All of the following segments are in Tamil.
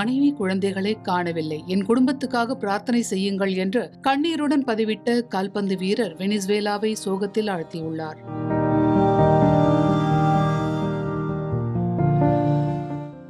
மனைவி குழந்தைகளை காணவில்லை, என் குடும்பத்துக்காக பிரார்த்தனை செய்யுங்கள் என்று கண்ணீருடன் பதிவிட்ட கால்பந்து வீரர் வெனிசுவேலாவை சோகத்தில் ஆழ்த்தியுள்ளார்.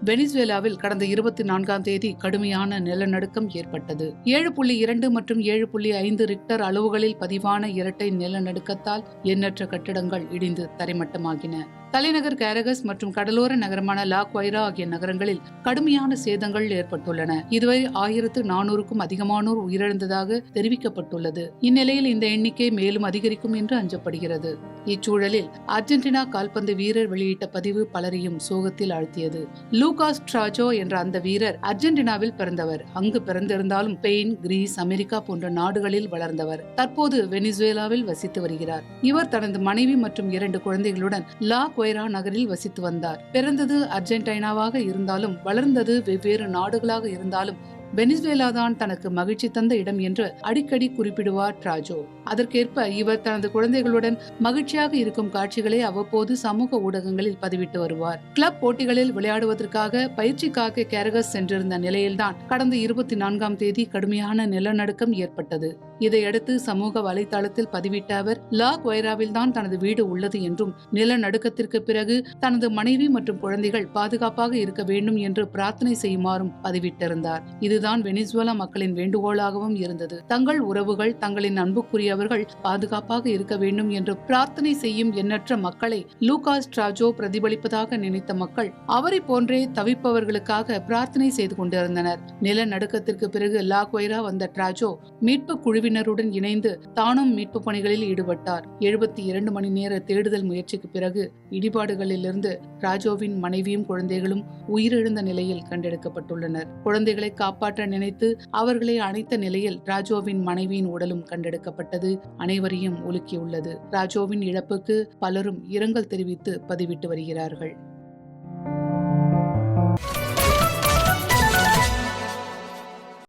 வெனிசுவேலாவில் கடந்த 24ஆம் தேதி கடுமையான நிலநடுக்கம் ஏற்பட்டது. 7.2 மற்றும் 7.5 ரிக்டர் அளவுகளில் பதிவான இரட்டை நிலநடுக்கத்தால் எண்ணற்ற கட்டிடங்கள் இடிந்து தரைமட்டமாகின. தலைநகர் கேரகஸ் மற்றும் கடலோர நகரமான லா குவைரா ஆகிய நகரங்களில் கடுமையான சேதங்கள் ஏற்பட்டுள்ளன. இதுவரை 1400க்கும் அதிகமானோர் உயிரிழந்ததாக தெரிவிக்கப்பட்டுள்ளது. இந்நிலையில் இந்த எண்ணிக்கை மேலும் அதிகரிக்கும் என்று அஞ்சப்படுகிறது. இச்சூழலில் அர்ஜென்டினா கால்பந்து வீரர் வெளியிட்ட பதிவு பலரையும் சோகத்தில் ஆழ்த்தியது. லூகாஸ் டிராஜோ என்ற அந்த வீரர் அர்ஜென்டினாவில் பிறந்தவர். அங்கு பிறந்திருந்தாலும் ஸ்பெயின், கிரீஸ், அமெரிக்கா போன்ற நாடுகளில் வளர்ந்தவர். தற்போது வெனிசுவேலாவில் வசித்து வருகிறார். இவர் தனது மனைவி மற்றும் 2 குழந்தைகளுடன் லா குவைரா நகரில் வசித்து வந்தார். பிறந்தது அர்ஜென்டினாவாக இருந்தாலும் வளர்ந்தது வெவ்வேறு நாடுகளாக இருந்தாலும் வெனிசுவேலா தான் தனக்கு மகிழ்ச்சி தந்த இடம் என்று அடிக்கடி குறிப்பிடுவார் டிராஜோ. அதற்கேற்ப இவர் தனது குழந்தைகளுடன் மகிழ்ச்சியாக இருக்கும் காட்சிகளை அவ்வப்போது சமூக ஊடகங்களில் பதிவிட்டு வருவார். கிளப் போட்டிகளில் விளையாடுவதற்காக பயிற்சிக்காக கேரகஸ் சென்றிருந்த நிலையில்தான் கடந்த 24ஆம் தேதி கடுமையான நிலநடுக்கம் ஏற்பட்டது. இதையடுத்து சமூக வலைதளத்தில் பதிவிட்ட அவர் லா குவைராவில் தான் தனது வீடு உள்ளது என்றும் நிலநடுக்கத்திற்கு பிறகு தனது மனைவி மற்றும் குழந்தைகள் பாதுகாப்பாக இருக்க வேண்டும் என்று பிரார்த்தனை செய்யுமாறும் பதிவிட்டிருந்தார். இதுதான் வெனிசுவேலா மக்களின் வேண்டுகோளாகவும் இருந்தது. தங்கள் உறவுகள், தங்களின் அன்புக்குரியவர்கள் பாதுகாப்பாக இருக்க வேண்டும் என்று பிரார்த்தனை செய்யும் எண்ணற்ற மக்களை லூகாஸ் டிராஜோ பிரதிபலிப்பதாக நினைத்த மக்கள் அவரை போன்றே தவிப்பவர்களுக்காக பிரார்த்தனை செய்து கொண்டிருந்தனர். நிலநடுக்கத்திற்கு பிறகு லா குவைரா வந்த டிராஜோ மீட்பு குழுவினருடன் இணைந்து தானும் மீட்பு பணிகளில் ஈடுபட்டார். 72 மணி நேர தேடுதல் முயற்சிக்கு பிறகு இடிபாடுகளிலிருந்து டிராஜோவின் மனைவியும் குழந்தைகளும் உயிரிழந்த நிலையில் கண்டெடுக்கப்பட்டுள்ளனர். குழந்தைகளை காப்பாற்ற நினைத்து அவர்களை அணைத்த நிலையில் ராஜோவின் மனைவியின் உடலும் கண்டெடுக்கப்பட்டது. அனைவரையும் உலுக்கியுள்ளது. ராஜோவின் இழப்புக்கு பலரும் இரங்கல் தெரிவித்து பதிவிட்டு வருகிறார்கள்.